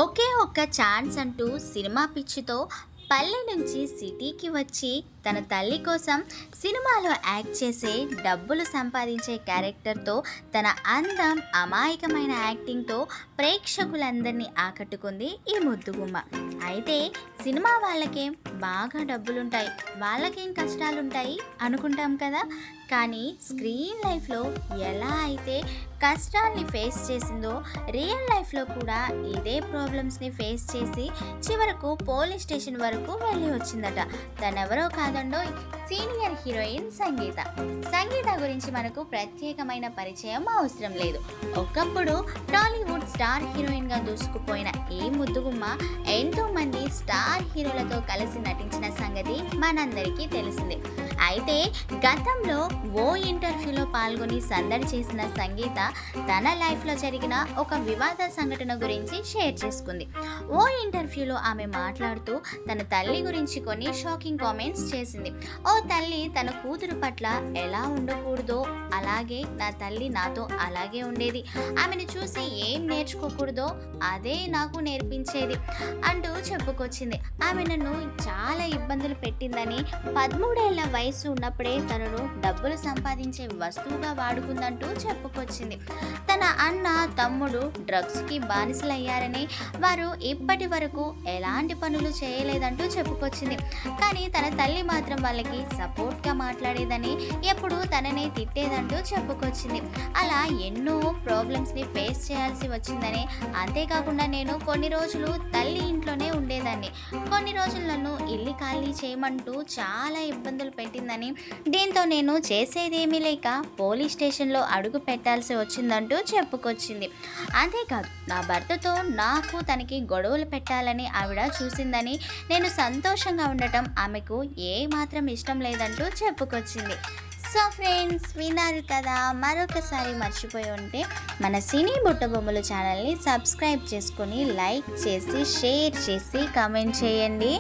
ఒకే ఒక్క ఛాన్స్ అంటూ సినిమా పిచ్చితో పల్లె నుంచి సిటీకి వచ్చి తన తల్లి కోసం సినిమాలో యాక్ట్ చేసే డబ్బులు సంపాదించే క్యారెక్టర్తో తన అందం అమాయకమైన యాక్టింగ్తో ప్రేక్షకులందరినీ ఆకట్టుకుంది ఈ ముద్దుగుమ్మ. అయితే సినిమా వాళ్ళకేం బాగా డబ్బులుంటాయి, వాళ్ళకేం కష్టాలుంటాయి అనుకుంటాం కదా. కానీ స్క్రీన్ లైఫ్లో ఎలా అయితే కష్టాల్ని ఫేస్ చేసిందో రియల్ లైఫ్లో కూడా ఇదే ప్రాబ్లమ్స్ని ఫేస్ చేసి చివరకు పోలీస్ స్టేషన్ వరకు వెళ్ళి వచ్చిందట. తనెవరో కాదండోయ్, సీనియర్ హీరోయిన్ సంగీత. సంగీత గురించి మనకు ప్రత్యేకమైన పరిచయం అవసరం లేదు. ఒకప్పుడు టాలీవుడ్ స్టార్ హీరోయిన్గా దూసుకుపోయిన ఈ ముద్దుగుమ్మ ఎంతోమంది స్టార్ హీరోలతో కలిసి నటించిన సంగతి మనందరికీ తెలిసిందే. అయితే గతంలో ఓ ఇంటర్వ్యూలో పాల్గొని సందడి చేసిన సంగీత తన లైఫ్లో జరిగిన ఒక వివాద సంఘటన గురించి షేర్ చేసుకుంది. ఓ ఇంటర్వ్యూలో ఆమె మాట్లాడుతూ తన తల్లి గురించి కొన్ని షాకింగ్ కామెంట్స్ చేసింది. ఓ తల్లి తన కూతురు పట్ల ఎలా ఉండకూడదో అలాగే నా తల్లి నాతో అలాగే ఉండేది, ఆమెను చూసి ఏం నేర్చుకోకూడదో అదే నాకు నేర్పించేది అంటూ చెప్పుకొచ్చింది. ఆమె నన్ను చాలా ఇబ్బందులు పెట్టిందని, 13 ఏళ్ల వయసు ఉన్నప్పుడే తనను డబ్బులు సంపాదించే వస్తువుగా వాడుకుందంటూ చెప్పుకొచ్చింది. తన అన్న తమ్ముడు డ్రగ్స్కి బానిసలయ్యారని, వారు ఇప్పటి వరకు ఎలాంటి పనులు చేయలేదంటూ చెప్పుకొచ్చింది. కానీ తన తల్లి మాత్రం వాళ్ళకి సపోర్ట్గా మాట్లాడేదని, ఎప్పుడు తననే తిట్టేదంటూ చెప్పుకొచ్చింది. అలా ఎన్నో ప్రాబ్లమ్స్ని ఫేస్ చేయాల్సి వచ్చిందని, అంతేకాకుండా నేను కొన్ని రోజులు తల్లి ఇంట్లోనే ఉండేదాన్ని, కొన్ని రోజులు నన్ను ఇల్లు ఖాళీ చేయమంటూ చాలా ఇబ్బందులు పెట్టిందని, దీంతో నేను చేసేదేమీ లేక పోలీస్ స్టేషన్లో అడుగు పెట్టాల్సి వచ్చిందంటూ చెప్పుకొచ్చింది. అంతేకాదు, నా భర్తతో నాకు తనకి గొడవలు పెట్టాలని ఆవిడ చూసిందని, నేను సంతోషంగా ఉండటం ఆమెకు ఏమాత్రం ఇష్టం లేదంటూ చెప్పుకొచ్చింది. సో ఫ్రెండ్స్, విన్నారు కదా. మరొకసారి మర్చిపోయి ఉంటే మన సినీ బుట్టబొమ్మలు ఛానల్ని సబ్స్క్రైబ్ చేసుకొని లైక్ చేసి షేర్ చేసి కామెంట్ చేయండి.